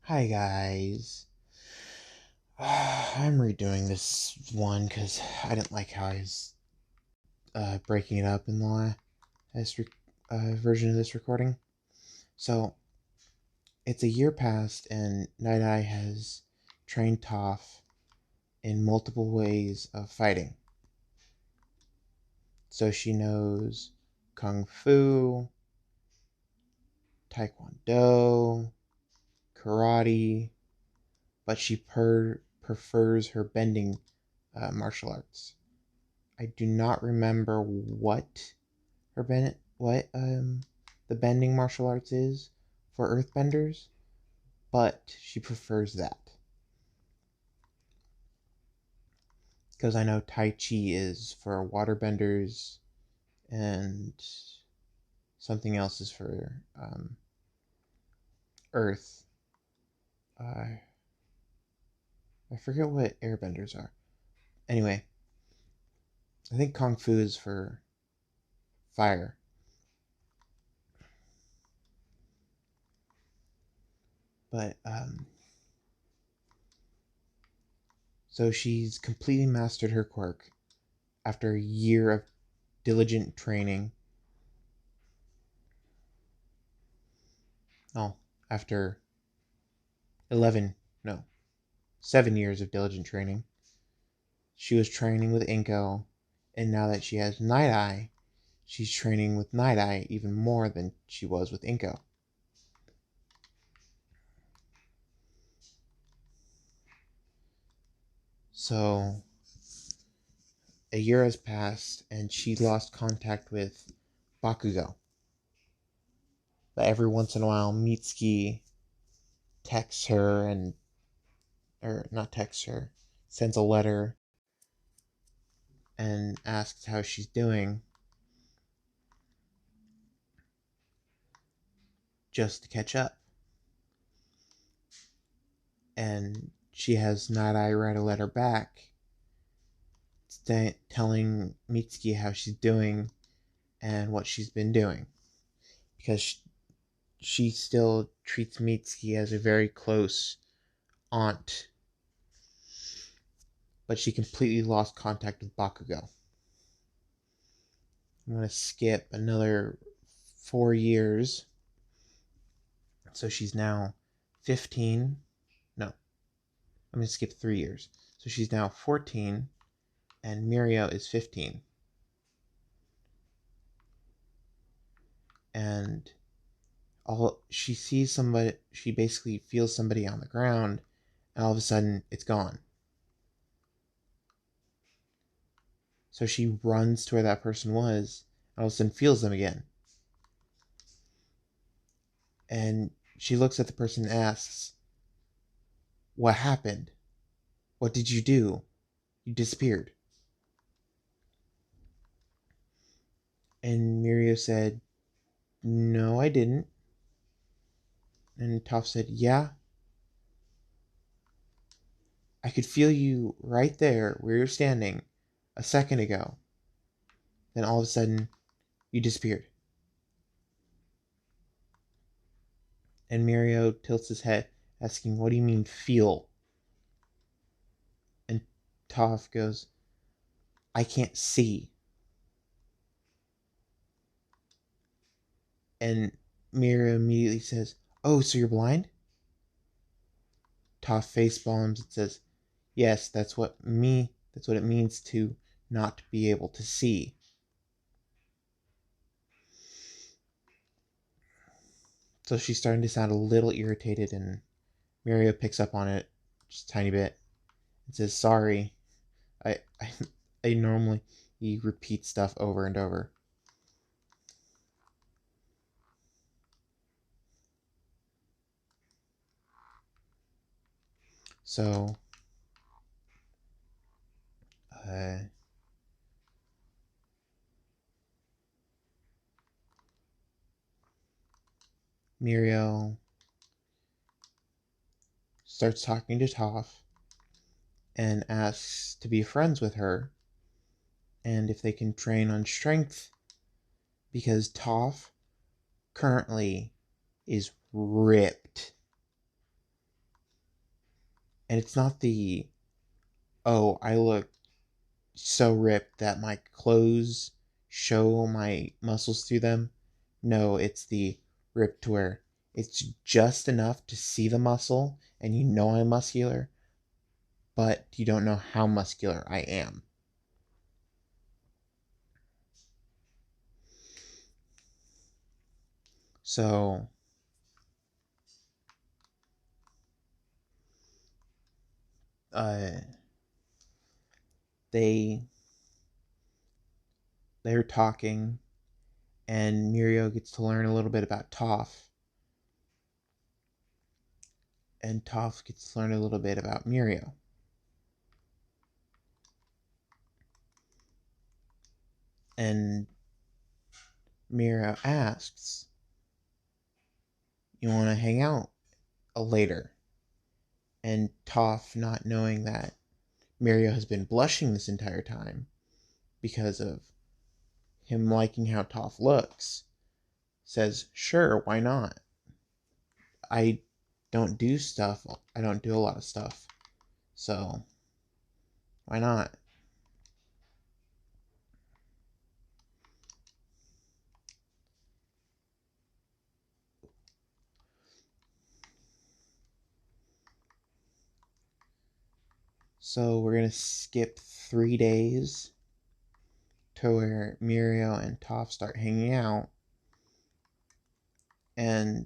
Hi guys. I'm redoing this one because I didn't like how I was breaking it up in the last version of this recording. So it's a year past, and Nighteye has trained Toph in multiple ways of fighting. So she knows Kung Fu, Taekwondo, Karate, but she prefers her bending martial arts. I do not remember what the bending martial arts is for earthbenders, but she prefers that. Because I know Tai Chi is for waterbenders and something else is for earth. I forget what airbenders are. Anyway, I think Kung Fu is for fire. But so she's completely mastered her quirk after a year of diligent training. Oh, after 11, no, 7 years of diligent training. She was training with Inko, and now that she has Nighteye, she's training with Nighteye even more than she was with Inko. So a year has passed, and she lost contact with Bakugo. But every once in a while, Mitsuki texts her or not texts her, sends a letter and asks how she's doing, just to catch up. And she has Nighteye write a letter back telling Mitsuki how she's doing and what she's been doing. Because she still treats Mitsuki as a very close aunt, but she completely lost contact with Bakugo. I'm going to skip another 4 years. So she's now 15. No, I'm going to skip 3 years. So she's now 14, and Muriel is 15. And she sees somebody, she basically feels somebody on the ground, and all of a sudden it's gone. So she runs to where that person was, and all of a sudden feels them again. And she looks at the person and asks, "What happened? What did you do? You disappeared." And Mirio said, "No, I didn't." And Toph said, "Yeah, I could feel you right there where you're standing a second ago. Then all of a sudden, you disappeared." And Mirio tilts his head, asking, "What do you mean, feel?" And Toph goes, "I can't see." And Mirio immediately says, "Oh, so you're blind?" Toph face bombs and says, "Yes, that's what it means to not be able to see." So she's starting to sound a little irritated, and Mirio picks up on it just a tiny bit and says, "Sorry. I I, I normally repeat stuff over and over." So uh, Muriel starts talking to Toph and asks to be friends with her and if they can train on strength, because Toph currently is ripped. And it's not the, oh, I look so ripped that my clothes show my muscles through them. No, it's the ripped to where it's just enough to see the muscle and you know I'm muscular, but you don't know how muscular I am. So uh they they're talking, and Muriel gets to learn a little bit about Toph, and Toph gets to learn a little bit about Muriel. And Muriel asks, "You want to hang out later?" And Toph, not knowing that Muriel has been blushing this entire time because of him liking how Toph looks, says, "Sure, why not? I don't do stuff. I don't do a lot of stuff. So, why not?" So, we're going to skip 3 days to where Muriel and Toph start hanging out. And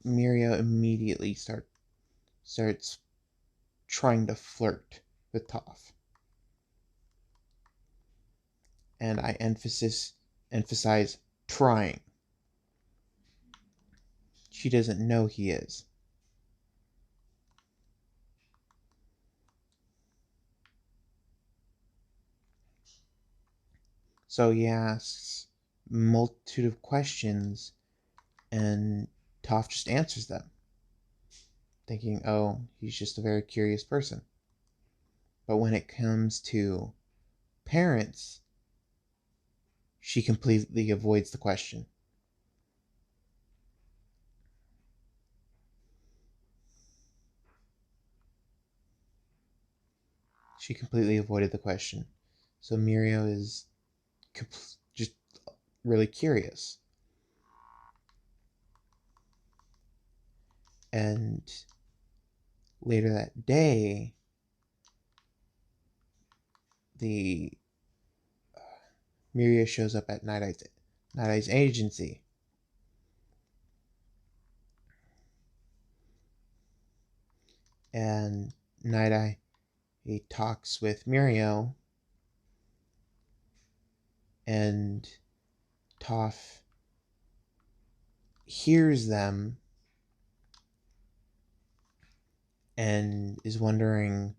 Muriel immediately starts trying to flirt with Toph. And I emphasize trying. She doesn't know he is. So he asks a multitude of questions, and Toph just answers them, thinking, oh, he's just a very curious person. But when it comes to parents, she completely avoids the question. She completely avoided the question. So Muriel is just really curious. And later that day, the Muriel shows up at Nightaye's agency. And Nighteye, he talks with Muriel, and Toph hears them and is wondering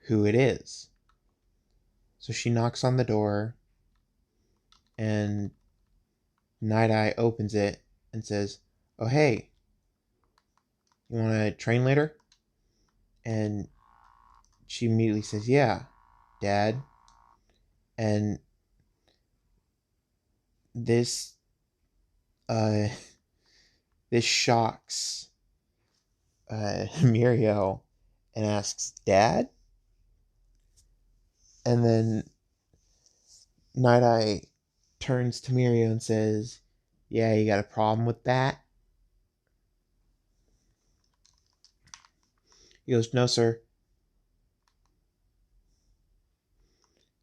who it is. So she knocks on the door, and Nighteye opens it and says, "Oh, hey, you want to train later?" And she immediately says, "Yeah, Dad." And this, uh, this shocks Muriel and asks, "Dad?" And then Nighteye turns to Muriel and says, "Yeah, you got a problem with that?" He goes, "No, sir."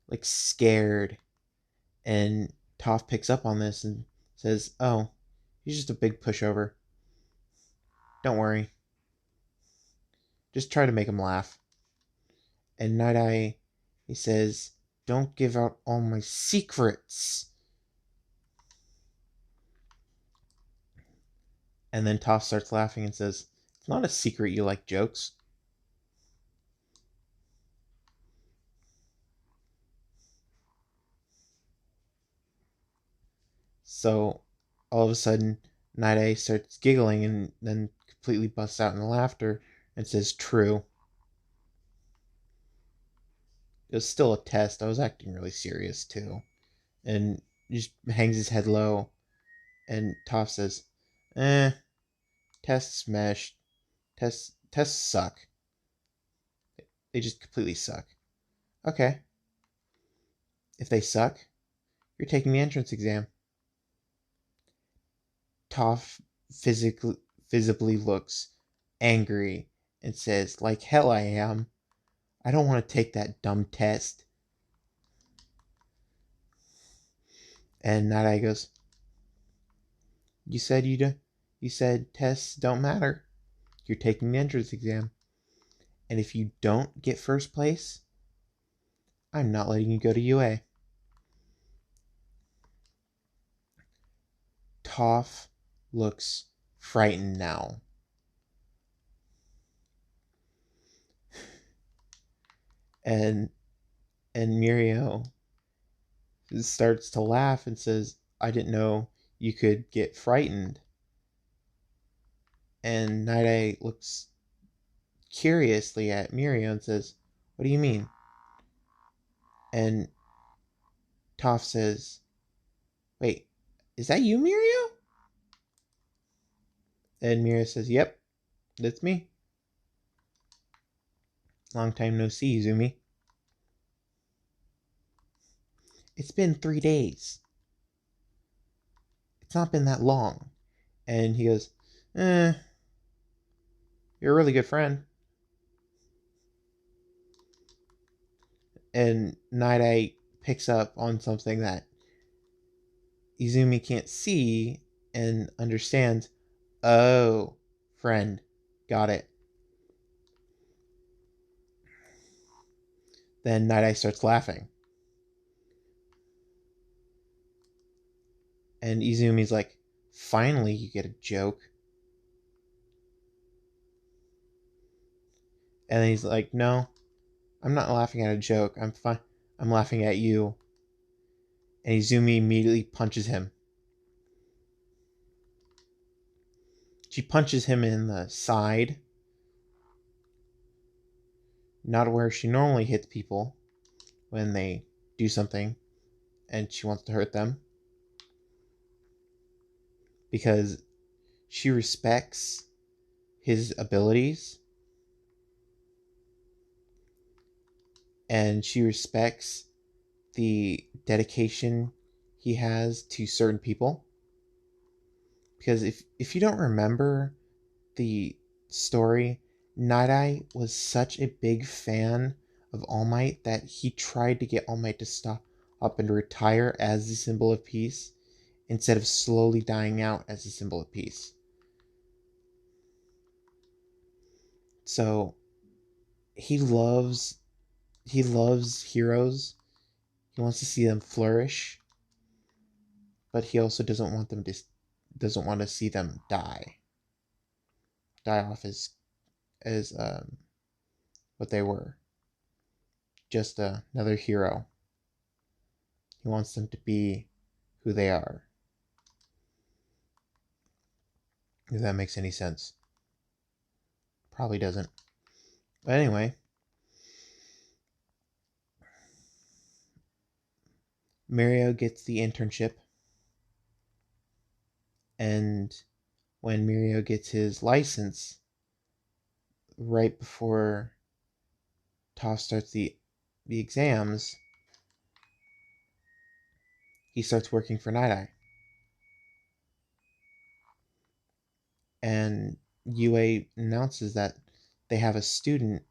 Like, scared. And Toph picks up on this and says, "Oh, he's just a big pushover. Don't worry. Just try to make him laugh." And Nighteye, he says, "Don't give out all my secrets." And then Toph starts laughing and says, "It's not a secret you like jokes." So all of a sudden, Nighteye starts giggling and then completely busts out in laughter and says, "True." It was still a test. I was acting really serious too. And just hangs his head low. And Toph says, "Eh, test smashed. Test tests suck. They just completely suck. Okay. If they suck, you're taking the entrance exam. Toph visibly looks angry and says, like hell I am. I don't want to take that dumb test. And Nighteye goes, You said you said tests don't matter. You're taking the entrance exam. And if you don't get first place, I'm not letting you go to UA. Toph looks frightened now. And Muriel starts to laugh and says, I didn't know you could get frightened. And Nighteye looks curiously at Muriel and says, What do you mean? And Toph says, Wait, is that you, Muriel? And Muriel says, Yep, that's me. Long time no see, Izumi. It's been 3 days. It's not been that long. And he goes, You're a really good friend. And Nighteye picks up on something that Izumi can't see and understands. Oh, friend. Got it. Then Nighteye starts laughing. And Izumi's like, finally you get a joke. And then he's like, no, I'm not laughing at a joke. I'm fine. I'm laughing at you. And Izumi immediately punches him. She punches him in the side. Not where she normally hits people when they do something and she wants to hurt them. Because she respects his abilities. And she respects the dedication he has to certain people. Because if you don't remember the story, Nighteye was such a big fan of All Might that he tried to get All Might to stop up and retire as the symbol of peace instead of slowly dying out as the symbol of peace. So he loves heroes. He wants to see them flourish, but he also doesn't want to see them die off as what they were, just another hero. He wants them to be who they are. If that makes any sense. Probably doesn't. But anyway, Mario gets the internship, and when Mario gets his license, right before Toph starts the exams, he starts working for Nighteye. And UA announces that they have a student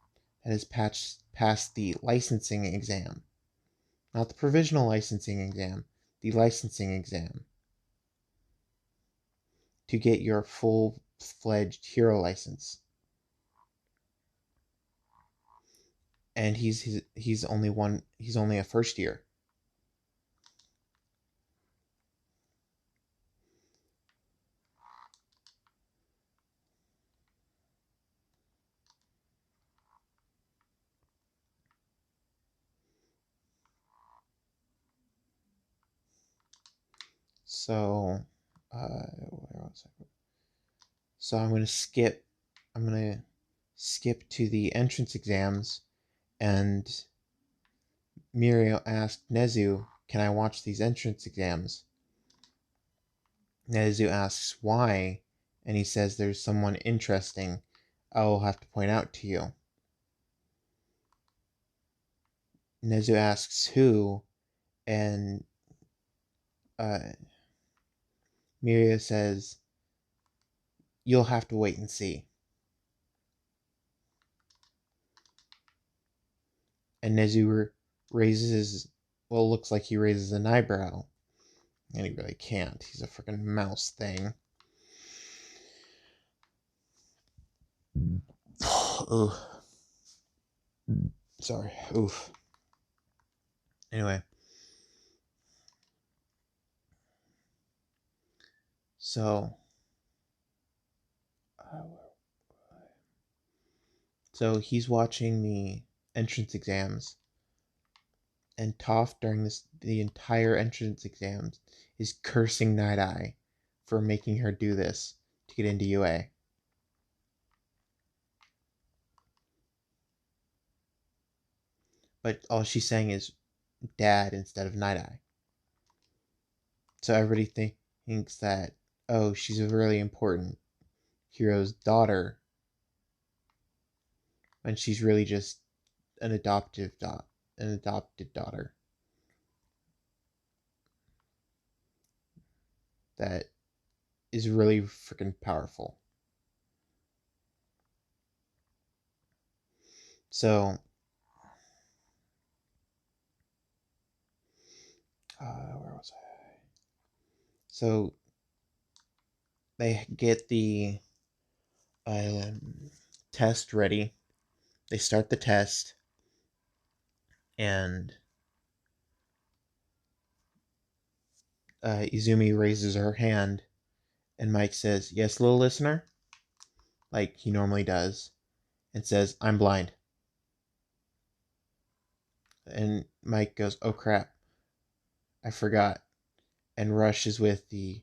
that has passed the licensing exam. Not the provisional licensing exam, the licensing exam. To get your full-fledged hero license. And he's only a first year. So, where was I? So I'm gonna skip to the entrance exams, and Muriel asked Nezu, "Can I watch these entrance exams?" Nezu asks why, and he says there's someone interesting I'll have to point out to you. Nezu asks who, and Muriel says, you'll have to wait and see. And Nezu raises, well, looks like he raises an eyebrow. And he really can't. He's a freaking mouse thing. Ooh. Sorry. Oof. Anyway. So he's watching the entrance exams, and Toph during the entire entrance exams is cursing Nighteye for making her do this to get into UA. But all she's saying is Dad instead of Nighteye. So everybody thinks that, oh, she's a really important hero's daughter, when she's really just an adopted daughter that is really freaking powerful. So where was I? So they get the test ready. They start the test, and Izumi raises her hand, and Mike says, "Yes, little listener," like he normally does, and says, "I'm blind." And Mike goes, "Oh crap, I forgot," and rushes with the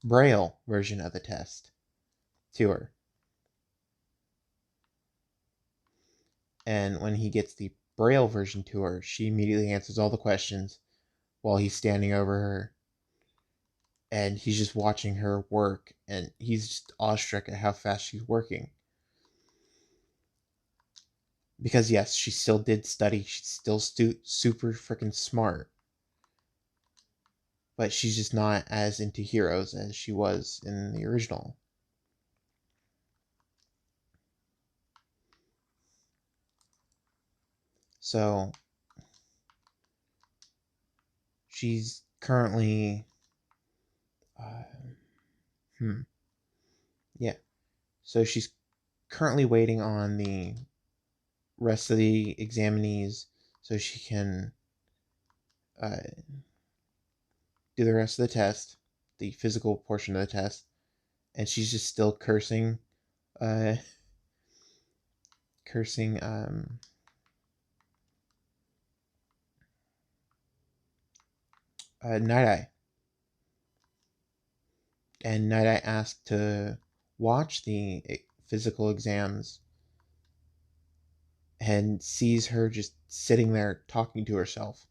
Braille version of the test to her. And when he gets the Braille version to her, she immediately answers all the questions while he's standing over her. And he's just watching her work, and he's just awestruck at how fast she's working. Because yes, she still did study. She's still super freaking smart. But she's just not as into heroes as she was in the original. So she's currently yeah. So she's currently waiting on the rest of the examinees so she can do the rest of the test, the physical portion of the test, and she's just still cursing Nighteye. And Nighteye asked to watch the physical exams and sees her just sitting there talking to herself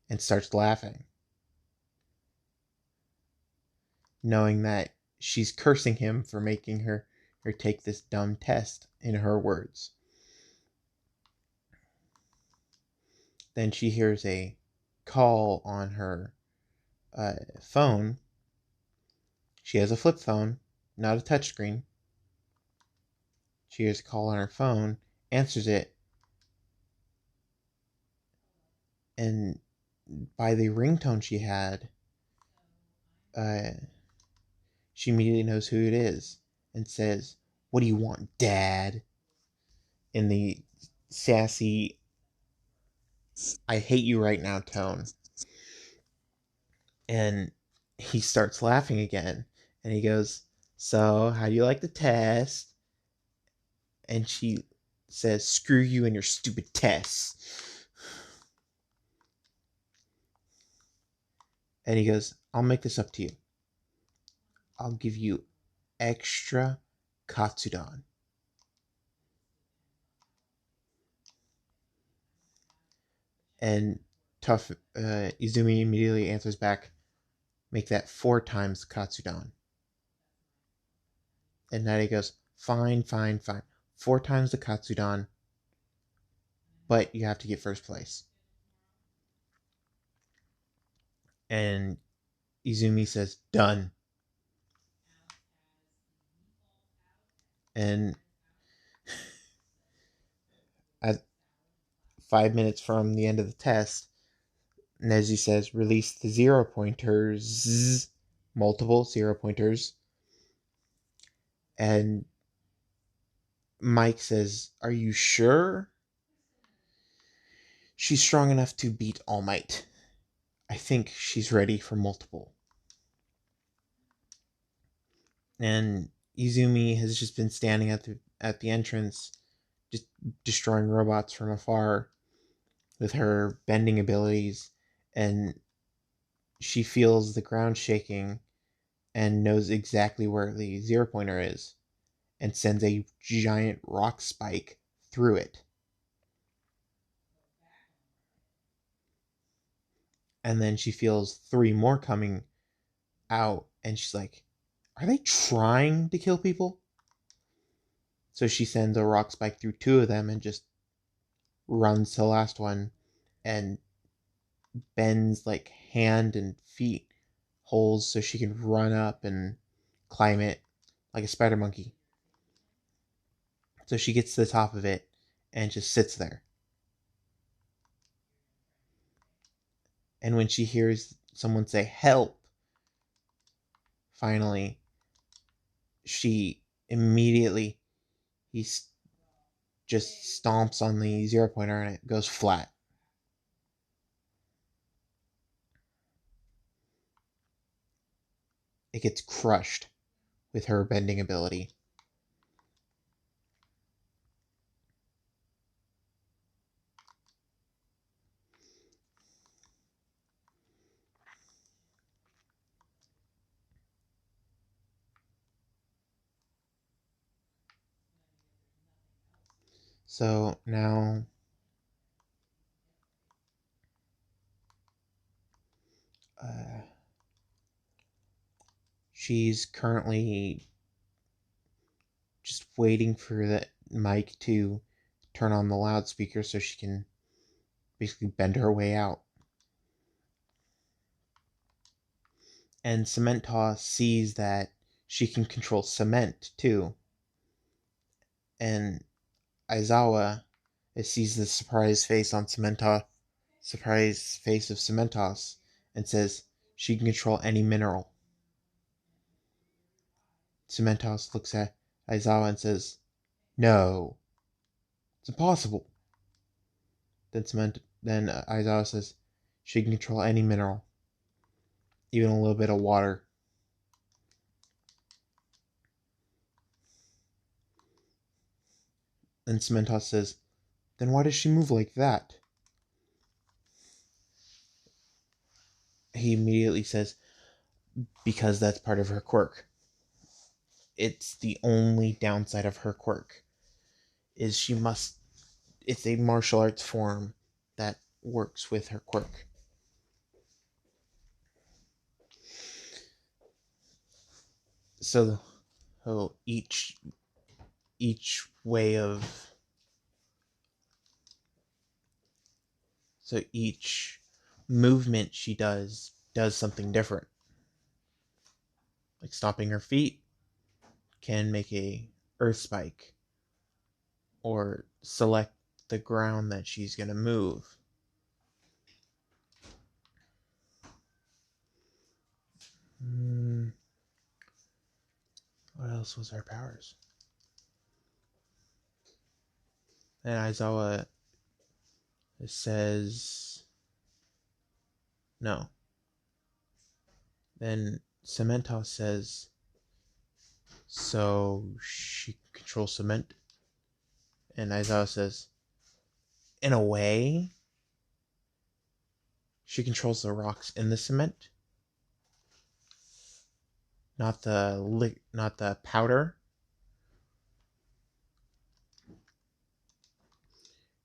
and starts laughing, knowing that she's cursing him for making her take this dumb test, in her words. Then she hears a call on her phone. She has a flip phone, not a touchscreen. She hears a call on her phone, answers it, and by the ringtone she had, she immediately knows who it is and says, "What do you want, Dad?" in the sassy, "I hate you right now" tone. And he starts laughing again, and he goes, "So, how do you like the test?" And she says, "Screw you and your stupid tests." And he goes, "I'll make this up to you. I'll give you extra katsudon." And Tough Izumi immediately answers back, "Make that 4 times katsudon." And Natty goes, "Fine, fine, fine. 4 times the Katsudan, but you have to get first place. And Izumi says, done. And at 5 minutes from the end of the test, Nezu says, release the 0 pointers, multiple 0 pointers. And Mike says, are you sure? She's strong enough to beat All Might. I think she's ready for multiple. And Izumi has just been standing at the entrance, just destroying robots from afar with her bending abilities, and she feels the ground shaking and knows exactly where the 0 pointer is and sends a giant rock spike through it. And then she feels 3 more coming out, and she's like, are they trying to kill people? So she sends a rock spike through 2 of them and just runs to the last one and bends like hand and feet holes so she can run up and climb it like a spider monkey. So she gets to the top of it and just sits there. And when she hears someone say help, finally, she immediately, just stomps on the 0 pointer and it goes flat. It gets crushed with her bending ability. So now she's currently just waiting for the mic to turn on the loudspeaker so she can basically bend her way out. And Cementa sees that she can control cement too. And Aizawa sees the surprised face on Cementa, surprised face of Cementos, and says she can control any mineral. Cementos looks at Aizawa and says, no, it's impossible. Then Aizawa says she can control any mineral, even a little bit of water. Then Cementos says, then why does she move like that? He immediately says, because that's part of her quirk. It's the only downside of her quirk, is it's a martial arts form that works with her quirk. So each way of each movement she does something different. Like stomping her feet can make a earth spike, or select the ground that she's going to move. What else was her powers? And Aizawa says no. Then Cementos says, so she controls cement? And Aizawa says, in a way, she controls the rocks in the cement, not the powder.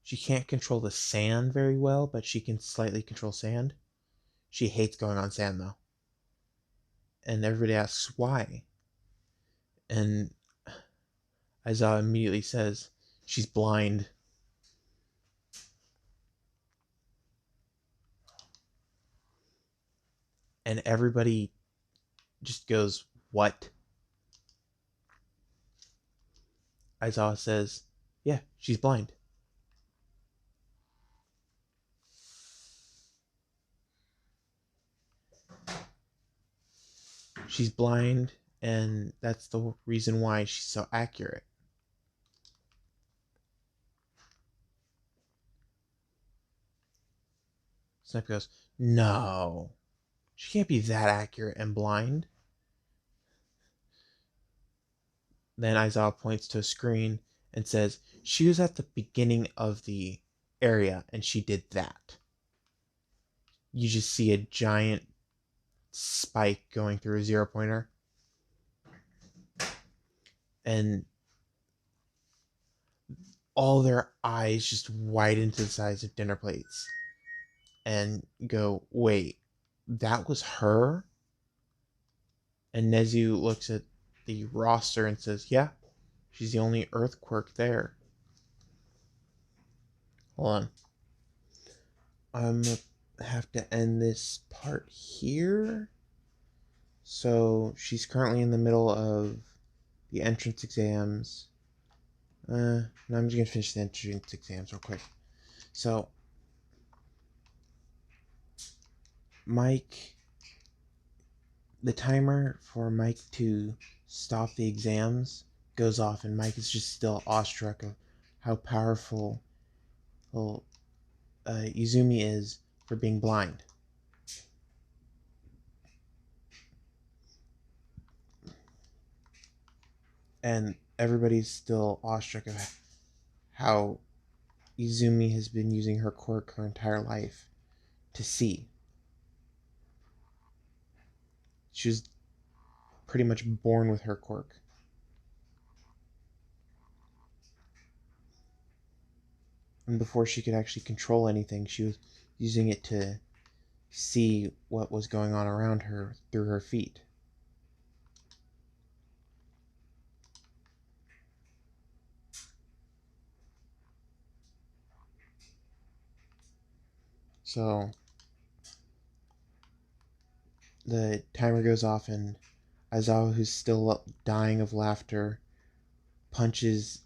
She can't control the sand very well, but she can slightly control sand. She hates going on sand, though. And everybody asks why. And Aizawa immediately says she's blind. And everybody just goes, "What?" Aizawa says, "Yeah, she's blind." She's blind, and that's the reason why she's so accurate. Snipe goes, "No, she can't be that accurate and blind." Then Aizawa points to a screen and says, "She was at the beginning of the area, and she did that." You just see a giant spike going through a 0 pointer. And all their eyes just widen to the size of dinner plates. And go, "Wait, that was her?" And Nezu looks at the roster and says, "Yeah, she's the only Earth quirk there." Hold on. I'm going to have to end this part here. So she's currently in the middle of the entrance exams. No, I'm just going to finish the entrance exams real quick. So, Mike, the timer for Mike to stop the exams goes off, and Mike is just still awestruck of how powerful Izumi is for being blind. And everybody's still awestruck of how Izumi has been using her quirk her entire life to see. She was pretty much born with her quirk. And before she could actually control anything, she was using it to see what was going on around her through her feet. So the timer goes off, and Aizawa, who's still dying of laughter, punches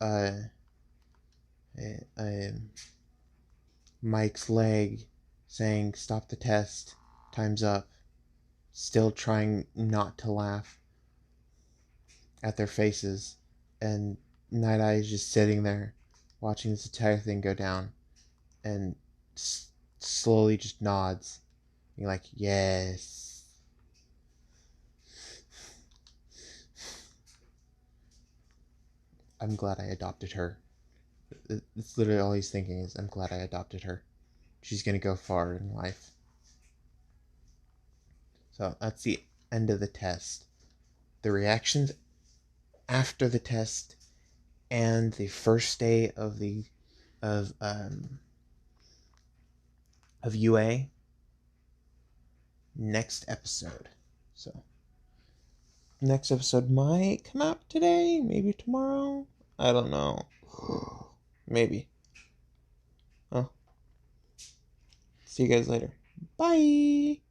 Mike's leg, saying, "Stop the test, time's up," still trying not to laugh at their faces. And Nighteye is just sitting there watching this entire thing go down, and slowly just nods, being like, "Yes." I'm glad I adopted her. It's literally all he's thinking is, "I'm glad I adopted her. She's gonna go far in life." So that's the end of the test. The reactions after the test and the first day of the of UA next episode. So next episode might come out today, maybe tomorrow. I don't know. Maybe. Oh. See you guys later. Bye.